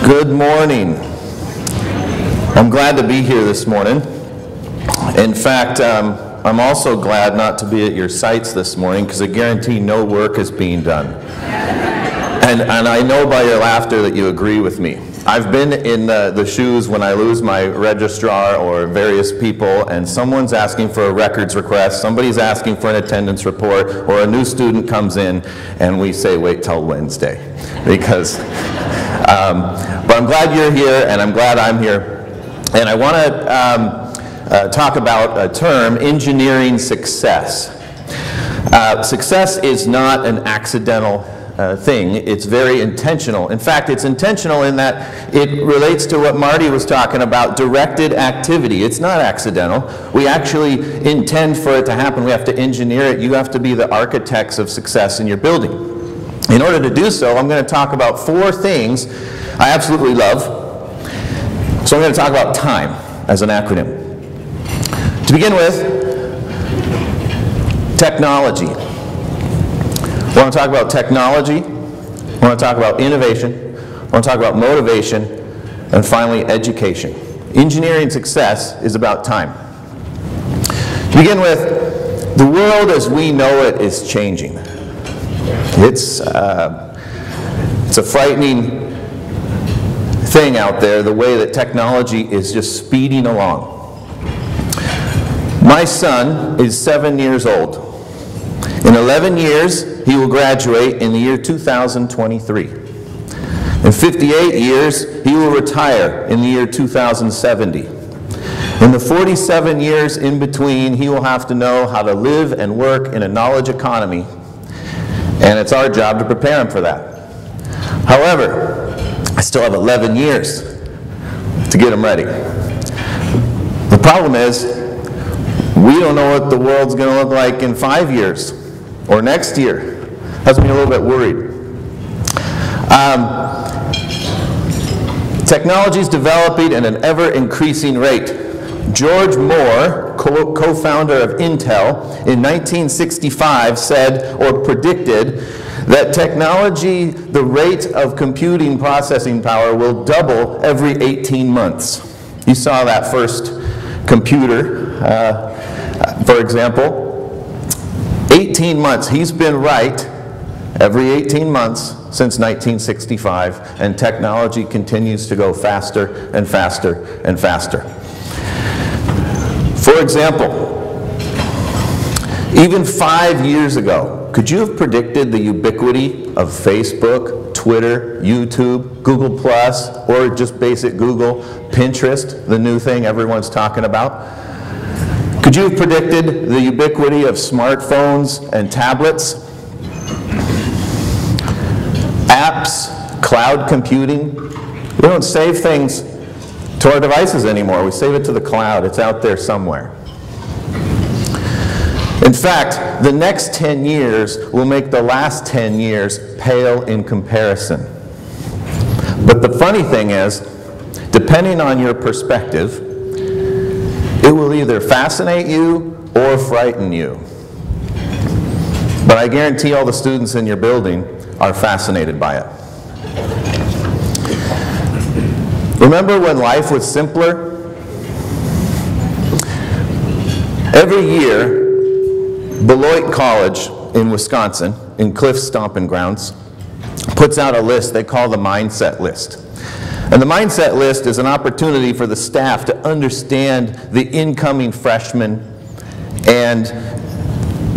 Good morning. I'm glad to be here this morning. In fact, I'm also glad not to be at your sites this morning because I guarantee no work is being done. And I know by your laughter that you agree with me. I've been in the shoes when I lose my registrar or various people and someone's asking for a records request, somebody's asking for an attendance report, or a new student comes in and we say wait till Wednesday. Because, but I'm glad you're here and I'm glad I'm here. And I want to talk about a term, engineering success. Success is not an accidental thing. It's very intentional. In fact, it's intentional in that it relates to what Marty was talking about, directed activity. It's not accidental. We actually intend for it to happen. We have to engineer it. You have to be the architects of success in your building. In order to do so, I'm going to talk about 4 things I absolutely love. So I'm going to talk about TIME as an acronym. To begin with, technology. I want to talk about technology, I want to talk about innovation, I want to talk about motivation, and finally education. Engineering success is about time. To begin with, the world as we know it is changing. It's a frightening thing out there, the way that technology is just speeding along. My son is 7 years old. In 11 years, he will graduate in the year 2023. In 58 years, he will retire in the year 2070. In the 47 years in between, he will have to know how to live and work in a knowledge economy, and it's our job to prepare him for that. However, I still have 11 years to get him ready. The problem is, we don't know what the world's going to look like in 5 years. Or next year. Has me a little bit worried. Technology is developing at an ever-increasing rate. George Moore, co-founder of Intel, in 1965 said or predicted that technology, the rate of computing processing power, will double every 18 months. You saw that first computer, for example. 18 months. He's been right every 18 months since 1965, and technology continues to go faster and faster and faster. For example, even 5 years ago, could you have predicted the ubiquity of Facebook, Twitter, YouTube, Google+, or just basic Google, Pinterest, the new thing everyone's talking about? Could you have predicted the ubiquity of smartphones and tablets, apps, cloud computing? We don't save things to our devices anymore. We save it to the cloud. It's out there somewhere. In fact, the next 10 years will make the last 10 years pale in comparison. But the funny thing is, depending on your perspective, it will either fascinate you or frighten you. But I guarantee all the students in your building are fascinated by it. Remember when life was simpler? Every year, Beloit College in Wisconsin, in Cliff Stomping Grounds, puts out a list they call the Mindset List. And the Mindset List is an opportunity for the staff to understand the incoming freshmen and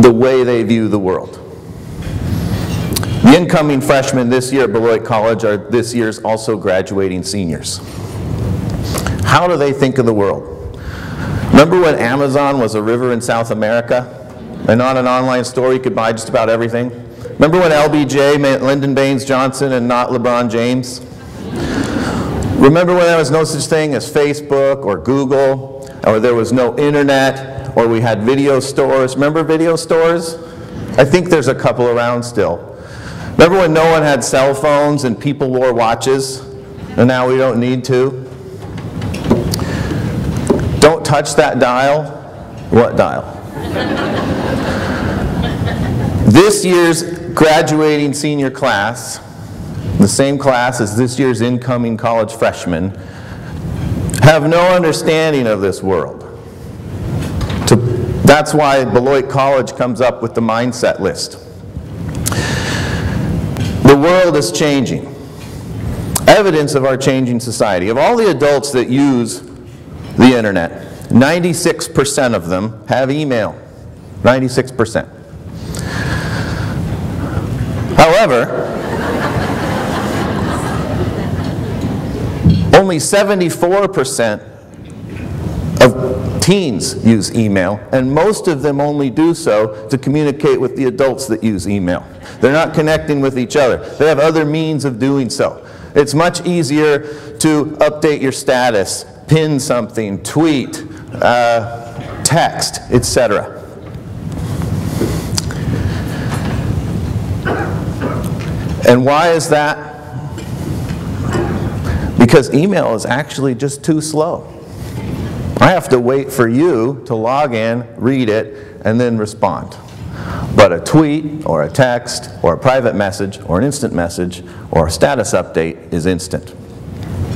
the way they view the world. The incoming freshmen this year at Beloit College are this year's also graduating seniors. How do they think of the world? Remember when Amazon was a river in South America and not an online store you could buy just about everything? Remember when LBJ meant Lyndon Baines Johnson and not LeBron James? Remember when there was no such thing as Facebook or Google, or there was no internet, or we had video stores? Remember video stores? I think there's a couple around still. Remember when no one had cell phones and people wore watches, and now we don't need to? Don't touch that dial. What dial? This year's graduating senior class the same class as this year's incoming college freshmen, have no understanding of this world. That's why Beloit College comes up with the mindset list. The world is changing. Evidence of our changing society. Of all the adults that use the internet, 96% of them have email. 96%. However, only 74% of teens use email, and most of them only do so to communicate with the adults that use email. They're not connecting with each other. They have other means of doing so. It's much easier to update your status, pin something, tweet, text, etc. And why is that? Because email is actually just too slow. I have to wait for you to log in, read it, and then respond. But a tweet, or a text, or a private message, or an instant message, or a status update is instant.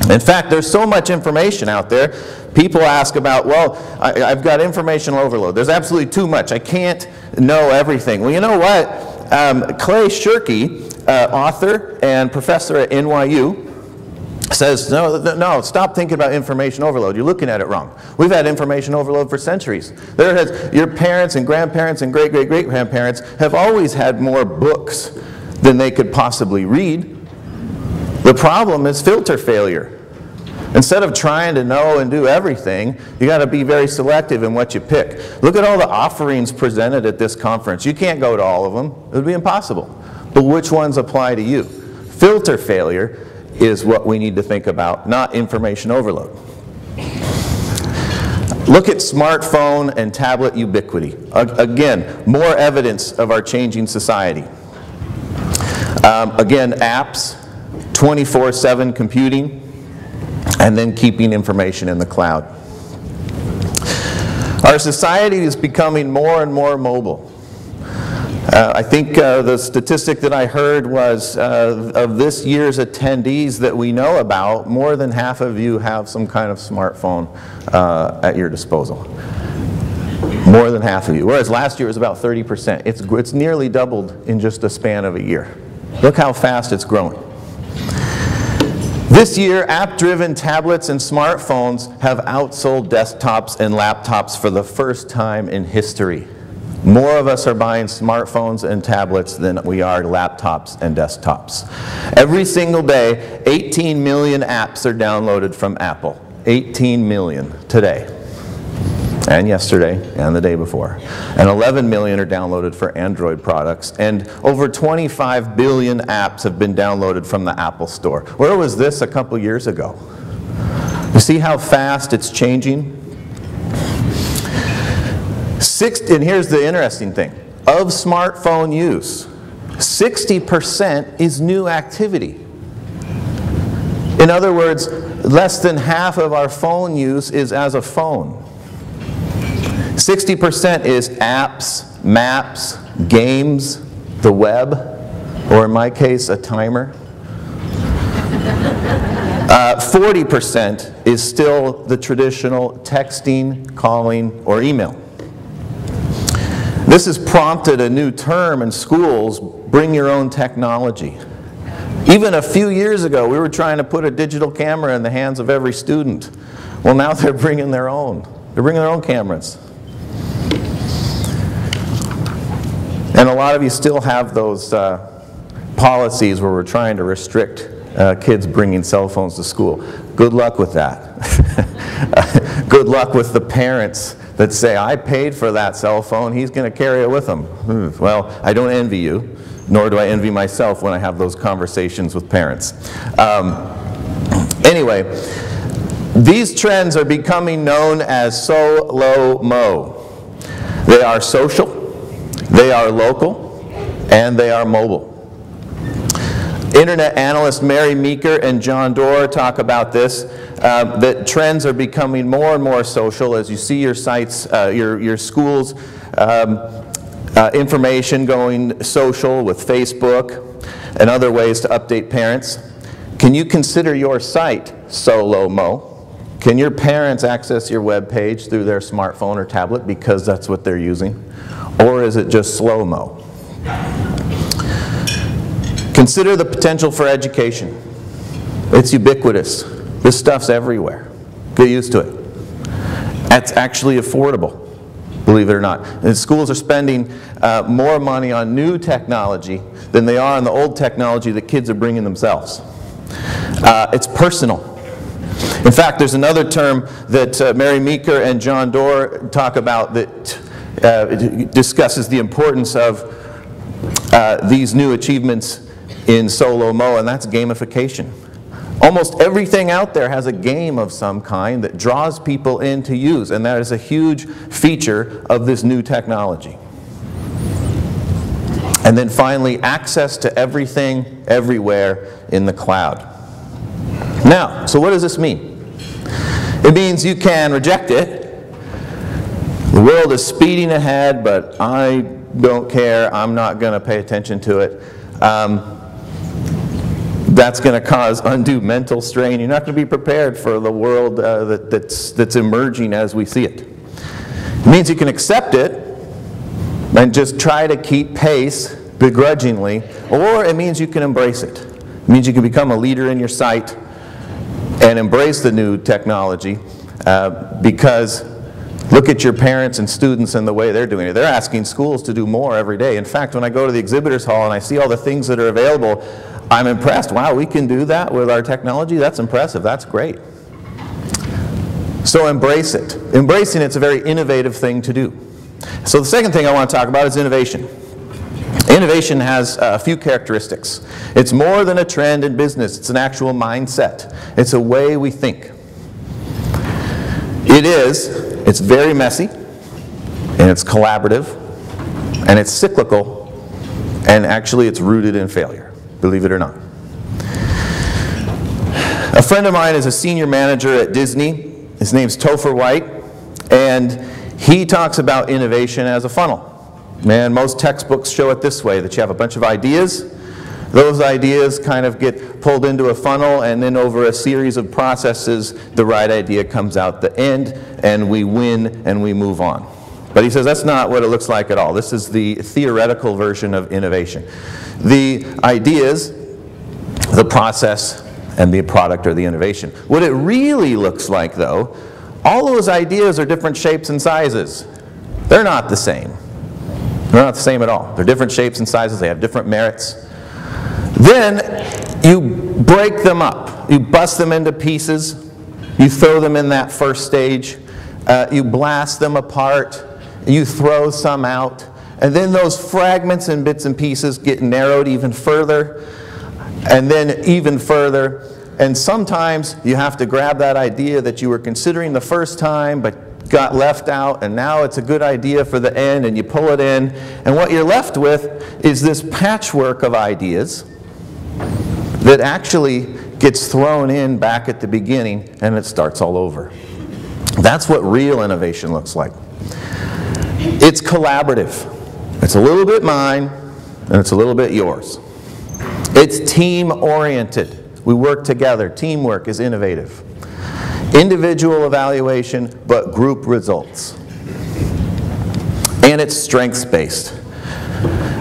In fact, there's so much information out there. People ask about, well, I've got information overload. There's absolutely too much. I can't know everything. Well, you know what? Clay Shirky, author and professor at NYU, says, no, stop thinking about information overload. You're looking at it wrong. We've had information overload for centuries. Your parents and grandparents and great-great-great-grandparents have always had more books than they could possibly read. The problem is filter failure. Instead of trying to know and do everything, you got to be very selective in what you pick. Look at all the offerings presented at this conference. You can't go to all of them. It would be impossible. But which ones apply to you? Filter failure is what we need to think about, not information overload. Look at smartphone and tablet ubiquity. Again, more evidence of our changing society. Again, apps, 24/7 computing, and then keeping information in the cloud. Our society is becoming more and more mobile. I think the statistic that I heard was of this year's attendees that we know about, more than half of you have some kind of smartphone at your disposal. More than half of you. Whereas last year it was about 30%. It's nearly doubled in just a span of a year. Look how fast it's growing. This year, app-driven tablets and smartphones have outsold desktops and laptops for the first time in history. More of us are buying smartphones and tablets than we are laptops and desktops. Every single day, 18 million apps are downloaded from Apple. 18 million today, and yesterday, and the day before. And 11 million are downloaded for Android products, and over 25 billion apps have been downloaded from the Apple Store. Where was this a couple years ago? You see how fast it's changing? And here's the interesting thing. Of smartphone use, 60% is new activity. In other words, less than half of our phone use is as a phone. 60% is apps, maps, games, the web, or in my case, a timer. 40% is still the traditional texting, calling, or email. This has prompted a new term in schools, bring your own technology. Even a few years ago, we were trying to put a digital camera in the hands of every student. Well, now they're bringing their own. They're bringing their own cameras. And a lot of you still have those policies where we're trying to restrict kids bringing cell phones to school. Good luck with that. Good luck with the parents that say, I paid for that cell phone, he's going to carry it with him. Well, I don't envy you, nor do I envy myself when I have those conversations with parents. Anyway, these trends are becoming known as SO-LO-MO. They are social, they are local, and they are mobile. Internet analysts Mary Meeker and John Doerr talk about this, that trends are becoming more and more social as you see your sites, your schools' information going social with Facebook. and other ways to update parents. Can you consider your site SOLO-MO? Can your parents access your web page through their smartphone or tablet because that's what they're using? Or is it just slow-mo? Consider the potential for education. It's ubiquitous. This stuff's everywhere. Get used to it. It's actually affordable, believe it or not. And schools are spending more money on new technology than they are on the old technology that kids are bringing themselves. It's personal. In fact, there's another term that Mary Meeker and John Doerr talk about that discusses the importance of these new achievements in SOLO-MO, and that's gamification. Almost everything out there has a game of some kind that draws people in to use, and that is a huge feature of this new technology. And then finally, access to everything, everywhere in the cloud. Now, so what does this mean? It means you can reject it. The world is speeding ahead, but I don't care. I'm not going to pay attention to it. That's going to cause undue mental strain. You're not going to be prepared for the world that's emerging as we see it. It means you can accept it and just try to keep pace begrudgingly, or it means you can embrace it. It means you can become a leader in your site and embrace the new technology because look at your parents and students and the way they're doing it. They're asking schools to do more every day. In fact, when I go to the exhibitors hall and I see all the things that are available, I'm impressed. Wow, we can do that with our technology? That's impressive. That's great. So embrace it. Embracing it's a very innovative thing to do. So the second thing I want to talk about is innovation. Innovation has a few characteristics. It's more than a trend in business. It's an actual mindset. It's a way we think. It's very messy, and it's collaborative, and it's cyclical, and actually it's rooted in failure, believe it or not. A friend of mine is a senior manager at Disney. His name's Topher White, and he talks about innovation as a funnel. Man, most textbooks show it this way, that you have a bunch of ideas. Those ideas kind of get pulled into a funnel, and then over a series of processes, the right idea comes out the end, and we win, and we move on. But he says that's not what it looks like at all. This is the theoretical version of innovation. The ideas, the process, and the product or the innovation. What it really looks like, though, all those ideas are different shapes and sizes. They're not the same. They're not the same at all. They're different shapes and sizes. They have different merits. Then you break them up. You bust them into pieces. You throw them in that first stage. You blast them apart. You throw some out. And then those fragments and bits and pieces get narrowed even further. And then even further. And sometimes you have to grab that idea that you were considering the first time but got left out, and now it's a good idea for the end, and you pull it in. And what you're left with is this patchwork of ideas that actually gets thrown in back at the beginning, and it starts all over. That's what real innovation looks like. It's collaborative. It's a little bit mine, and it's a little bit yours. It's team-oriented. We work together. Teamwork is innovative. Individual evaluation, but group results. And it's strengths-based.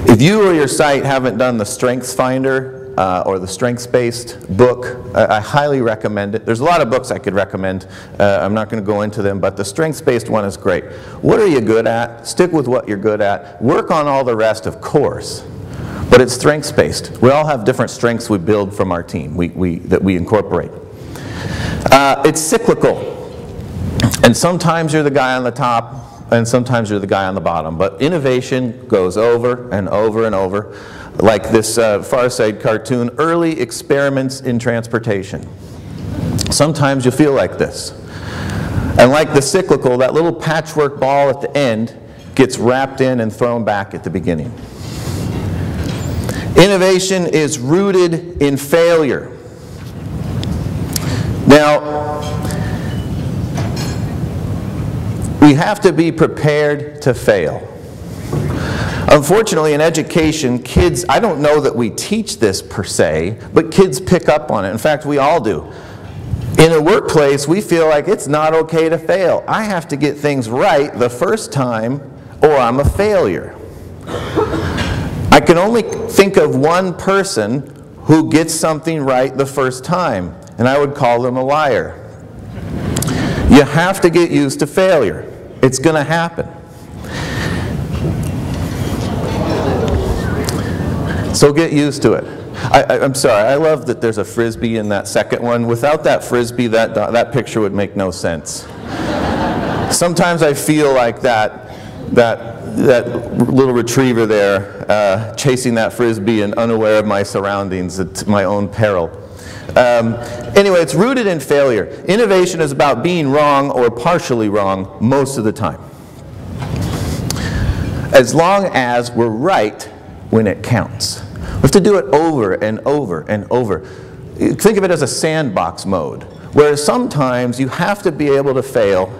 If you or your site haven't done the Strengths Finder or the strengths-based book, I highly recommend it. There's a lot of books I could recommend. I'm not going to go into them, but the strengths-based one is great. What are you good at? Stick with what you're good at. Work on all the rest, of course. But it's strengths-based. We all have different strengths we build from our team that we incorporate. It's cyclical. And sometimes you're the guy on the top, and sometimes you're the guy on the bottom. But innovation goes over and over and over. Like this Far Side cartoon, early experiments in transportation. Sometimes you feel like this. And like the cyclical, that little patchwork ball at the end gets wrapped in and thrown back at the beginning. Innovation is rooted in failure. Now, we have to be prepared to fail. Unfortunately, in education, kids, I don't know that we teach this per se, but kids pick up on it. In fact, we all do. In a workplace, we feel like it's not okay to fail. I have to get things right the first time, or I'm a failure. I can only think of one person who gets something right the first time, and I would call them a liar. You have to get used to failure. It's going to happen. So get used to it. I'm sorry, I love that there's a Frisbee in that second one. Without that Frisbee, that picture would make no sense. Sometimes I feel like that little retriever there chasing that Frisbee and unaware of my surroundings at my own peril. Anyway, it's rooted in failure. Innovation is about being wrong or partially wrong most of the time. As long as we're right when it counts. We have to do it over and over and over. Think of it as a sandbox mode, where sometimes you have to be able to fail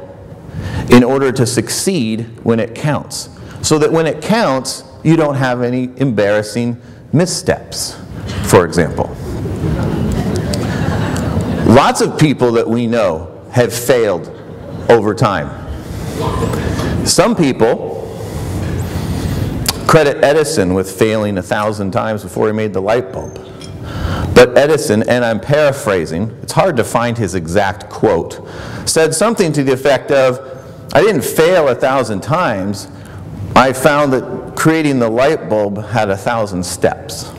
in order to succeed when it counts. So that when it counts, you don't have any embarrassing missteps, for example. Lots of people that we know have failed over time. Some people credit Edison with failing 1,000 times before he made the light bulb. But Edison, and I'm paraphrasing, it's hard to find his exact quote, said something to the effect of, I didn't fail 1,000 times, I found that creating the light bulb had 1,000 steps.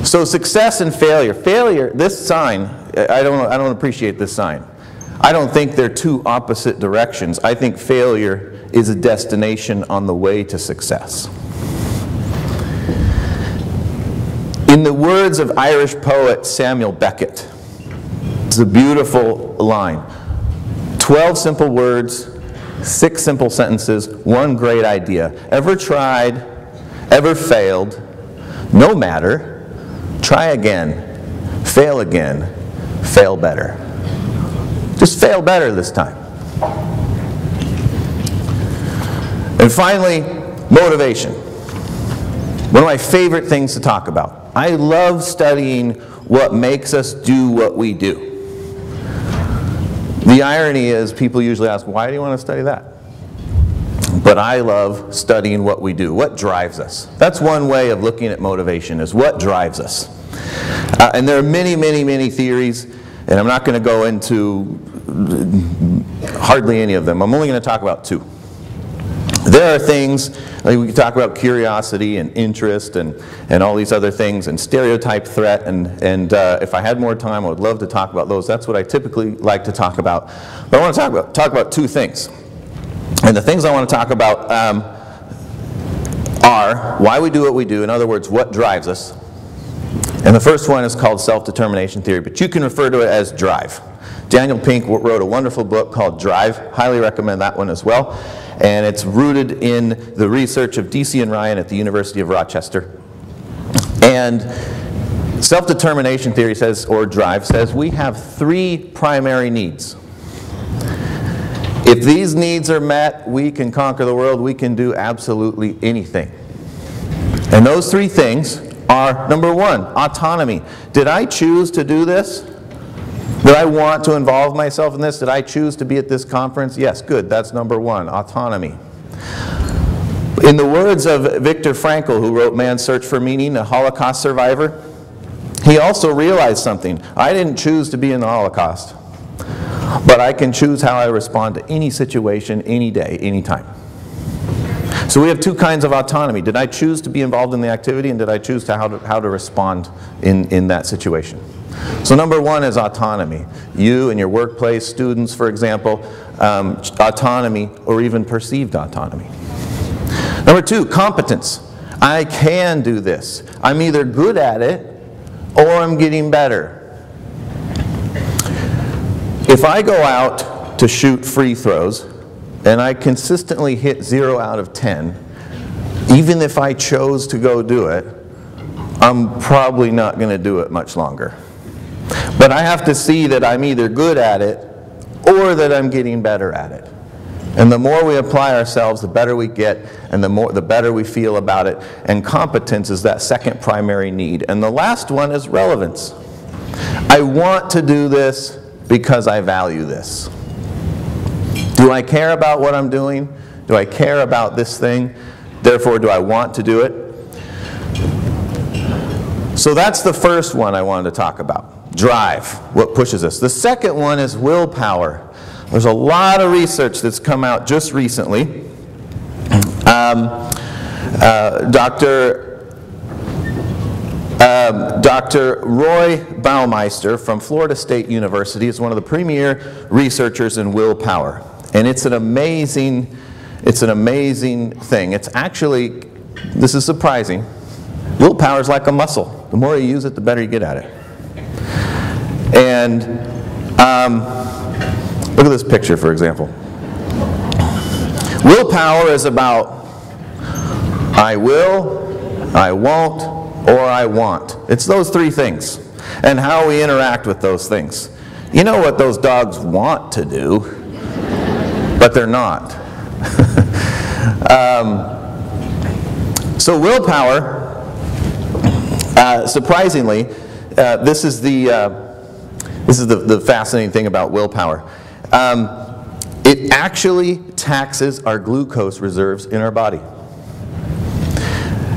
So success and failure. Failure, this sign, I don't appreciate this sign. I don't think they're two opposite directions. I think failure is a destination on the way to success. In the words of Irish poet Samuel Beckett, it's a beautiful line. 12 simple words, 6 simple sentences, 1 great idea. Ever tried, ever failed, no matter, try again, fail better. Just fail better this time. And finally, motivation. One of my favorite things to talk about. I love studying what makes us do what we do. The irony is people usually ask, why do you want to study that? But I love studying what we do, what drives us. That's one way of looking at motivation, is what drives us. And there are many, many, many theories, and I'm not going to go into hardly any of them. I'm only going to talk about 2. There are things, like we can talk about curiosity and interest and all these other things, and stereotype threat, and if I had more time I would love to talk about those. That's what I typically like to talk about. But I want to talk about 2 things. And the things I want to talk about are why we do what we do, in other words, what drives us. And the first one is called self-determination theory, but you can refer to it as drive. Daniel Pink wrote a wonderful book called Drive. Highly recommend that one as well. And it's rooted in the research of D.C. and Ryan at the University of Rochester. And self-determination theory says, or drive says, we have 3 primary needs. If these needs are met, we can conquer the world. We can do absolutely anything. And those 3 things are, number 1, autonomy. Did I choose to do this? Did I want to involve myself in this? Did I choose to be at this conference? Yes, good. That's number 1, autonomy. In the words of Viktor Frankl, who wrote Man's Search for Meaning, a Holocaust survivor, he also realized something. I didn't choose to be in the Holocaust, but I can choose how I respond to any situation, any day, any time. So we have 2 kinds of autonomy. Did I choose to be involved in the activity, and did I choose how to respond in that situation? So number 1 is autonomy. You in your workplace, students, for example, autonomy or even perceived autonomy. Number 2, competence. I can do this. I'm either good at it or I'm getting better. If I go out to shoot free throws and I consistently hit 0 out of 10, even if I chose to go do it, I'm probably not going to do it much longer. But I have to see that I'm either good at it or that I'm getting better at it. And the more we apply ourselves, the better we get, and the better we feel about it. And competence is that second primary need. And the last one is relevance. I want to do this because I value this. Do I care about what I'm doing? Do I care about this thing? Therefore, do I want to do it? So that's the first one I wanted to talk about. Drive, what pushes us. The second one is willpower. There's a lot of research that's come out just recently. Dr. Roy Baumeister from Florida State University is one of the premier researchers in willpower. And it's an amazing thing. It's actually, this is surprising, willpower is like a muscle. The more you use it, the better you get at it. And look at this picture, for example. Willpower is about I will, I won't, or I want. It's those three things, and how we interact with those things. You know what those dogs want to do, but they're not. So willpower, surprisingly, this is the fascinating thing about willpower. It actually taxes our glucose reserves in our body.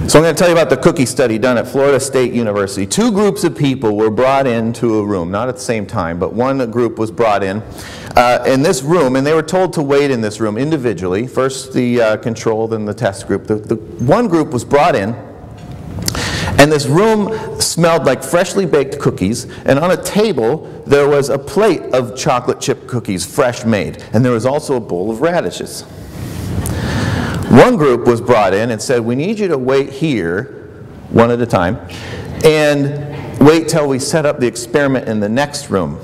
So I'm going to tell you about the cookie study done at Florida State University. Two groups of people were brought into a room, not at the same time, but one group was brought in this room, and they were told to wait in this room individually. First the control, then the test group. The one group was brought in, and this room smelled like freshly baked cookies, and on a table there was a plate of chocolate chip cookies, fresh made, and there was also a bowl of radishes. One group was brought in and said, we need you to wait here, one at a time, and wait till we set up the experiment in the next room.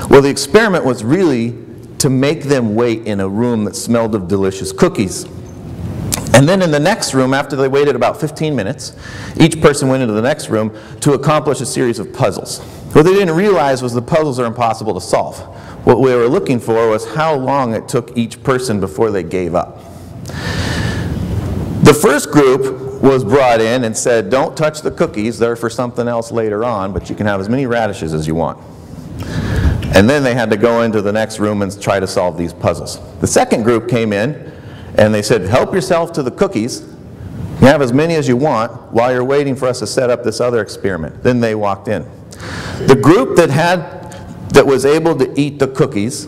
Well, the experiment was really to make them wait in a room that smelled of delicious cookies. And then in the next room, after they waited about 15 minutes, each person went into the next room to accomplish a series of puzzles. What they didn't realize was the puzzles are impossible to solve. What we were looking for was how long it took each person before they gave up. The first group was brought in and said, don't touch the cookies, they're for something else later on, but you can have as many radishes as you want. And then they had to go into the next room and try to solve these puzzles. The second group came in and they said, help yourself to the cookies, you have as many as you want while you're waiting for us to set up this other experiment. Then they walked in. The group that was able to eat the cookies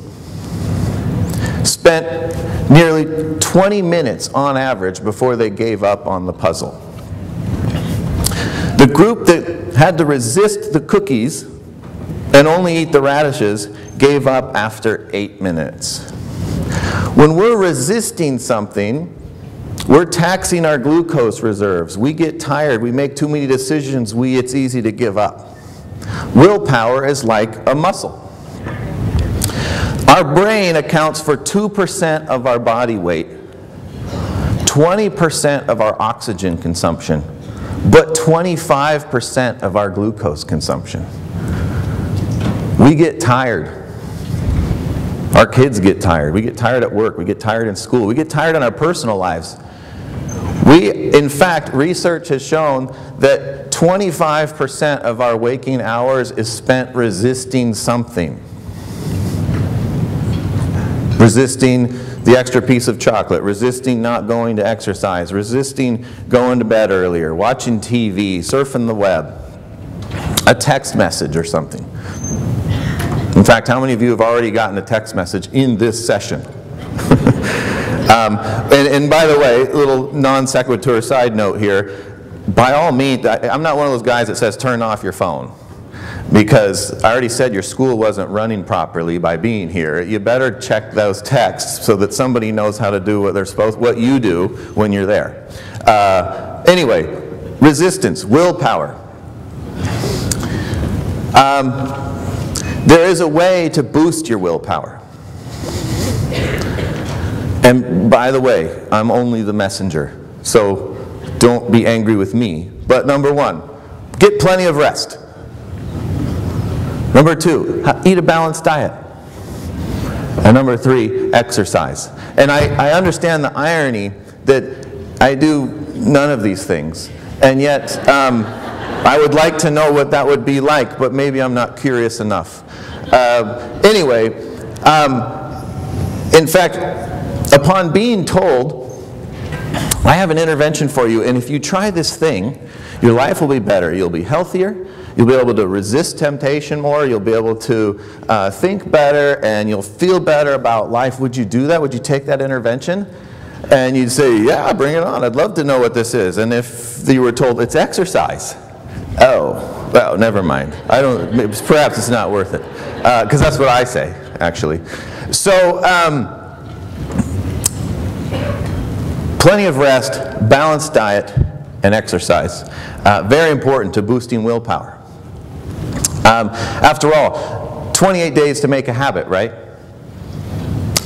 spent nearly 20 minutes on average before they gave up on the puzzle. The group that had to resist the cookies and only eat the radishes gave up after 8 minutes. When we're resisting something, we're taxing our glucose reserves. We get tired, we make too many decisions, it's easy to give up. Willpower is like a muscle. Our brain accounts for 2% of our body weight, 20% of our oxygen consumption, but 25% of our glucose consumption. We get tired. Our kids get tired. We get tired at work. We get tired in school. We get tired in our personal lives. In fact, research has shown that 25% of our waking hours is spent resisting something. Resisting the extra piece of chocolate, resisting not going to exercise, resisting going to bed earlier, watching TV, surfing the web, a text message or something. In fact, how many of you have already gotten a text message in this session? And by the way, a little non sequitur side note here, by all means, I'm not one of those guys that says turn off your phone. Because I already said your school wasn't running properly by being here. You better check those texts so that somebody knows how to do what you do when you're there. Anyway, resistance, willpower. There is a way to boost your willpower. And by the way, I'm only the messenger, so don't be angry with me. But number one, get plenty of rest. Number two, eat a balanced diet. And number three, exercise. And I understand the irony that I do none of these things. And yet, I would like to know what that would be like, but maybe I'm not curious enough. Anyway, in fact, upon being told, I have an intervention for you, and if you try this thing, your life will be better. You'll be healthier, you'll be able to resist temptation more, you'll be able to think better, and you'll feel better about life. Would you do that? Would you take that intervention? And you'd say, yeah, bring it on. I'd love to know what this is. And if you were told it's exercise, oh, well, never mind. Perhaps it's not worth it. Because that's what I say, actually. So, plenty of rest, balanced diet, and exercise. Very important to boosting willpower. After all, 28 days to make a habit, right?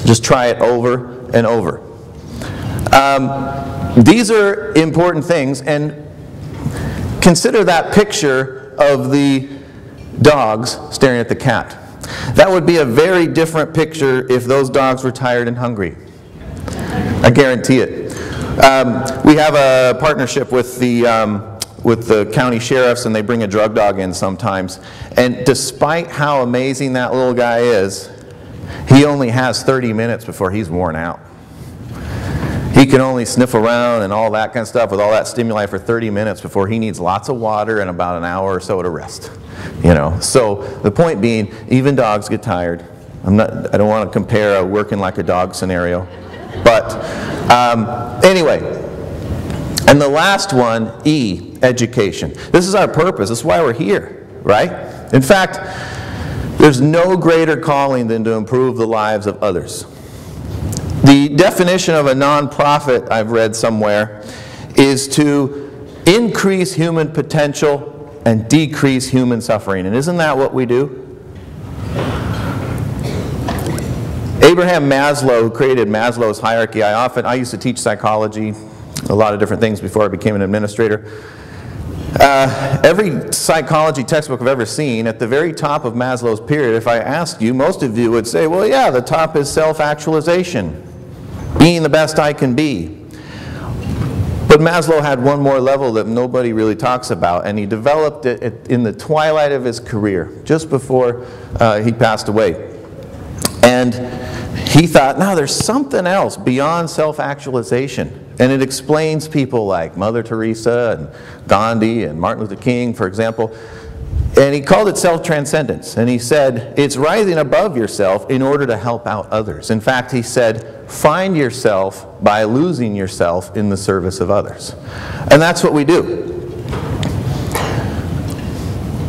Just try it over and over. These are important things, and consider that picture of the dogs staring at the cat. That would be a very different picture if those dogs were tired and hungry. I guarantee it. We have a partnership with the county sheriffs, and they bring a drug dog in sometimes. And despite how amazing that little guy is, he only has 30 minutes before he's worn out. He can only sniff around and all that kind of stuff with all that stimuli for 30 minutes before he needs lots of water and about an hour or so to rest. You know, so the point being, even dogs get tired. I don't want to compare a working like a dog scenario, but anyway. And the last one, E, education. This is our purpose. This is why we're here, right? In fact, there's no greater calling than to improve the lives of others. The definition of a nonprofit, I've read somewhere, is to increase human potential and decrease human suffering. And isn't that what we do? Abraham Maslow, who created Maslow's hierarchy, I used to teach psychology, a lot of different things before I became an administrator. Every psychology textbook I've ever seen, at the very top of Maslow's pyramid, if I asked you, most of you would say, well, yeah, the top is self-actualization, being the best I can be. But Maslow had one more level that nobody really talks about, and he developed it in the twilight of his career, just before he passed away. And he thought, no, there's something else beyond self-actualization. And it explains people like Mother Teresa and Gandhi and Martin Luther King, for example. And he called it self-transcendence. And he said, it's rising above yourself in order to help out others. In fact, he said, find yourself by losing yourself in the service of others. And that's what we do.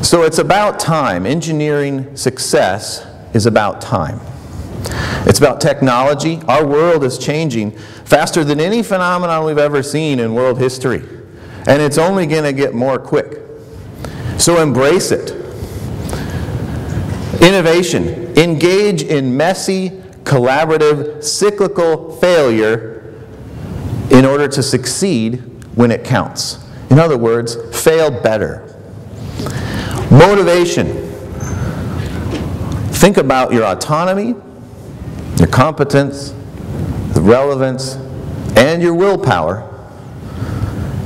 So it's about time. Engineering success is about time. It's about technology. Our world is changing faster than any phenomenon we've ever seen in world history. And it's only going to get more quick. So embrace it. Innovation. Engage in messy, collaborative, cyclical failure in order to succeed when it counts. In other words, fail better. Motivation. Think about your autonomy, your competence, the relevance, and your willpower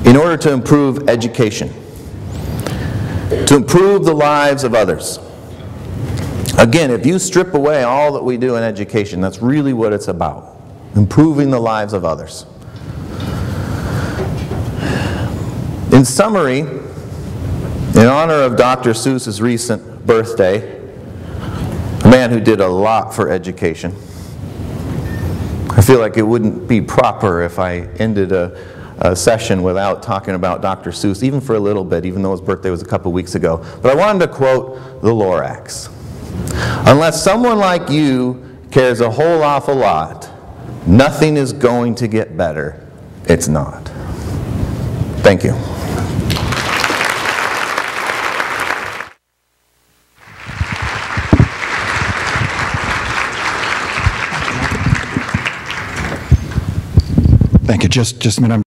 in order to improve education, to improve the lives of others. Again, if you strip away all that we do in education, that's really what it's about, improving the lives of others. In summary, in honor of Dr. Seuss's recent birthday, a man who did a lot for education, I feel like it wouldn't be proper if I ended a session without talking about Dr. Seuss, even for a little bit, even though his birthday was a couple weeks ago. But I wanted to quote the Lorax. Unless someone like you cares a whole awful lot, nothing is going to get better. It's not. Thank you. Thank you. Just a minute.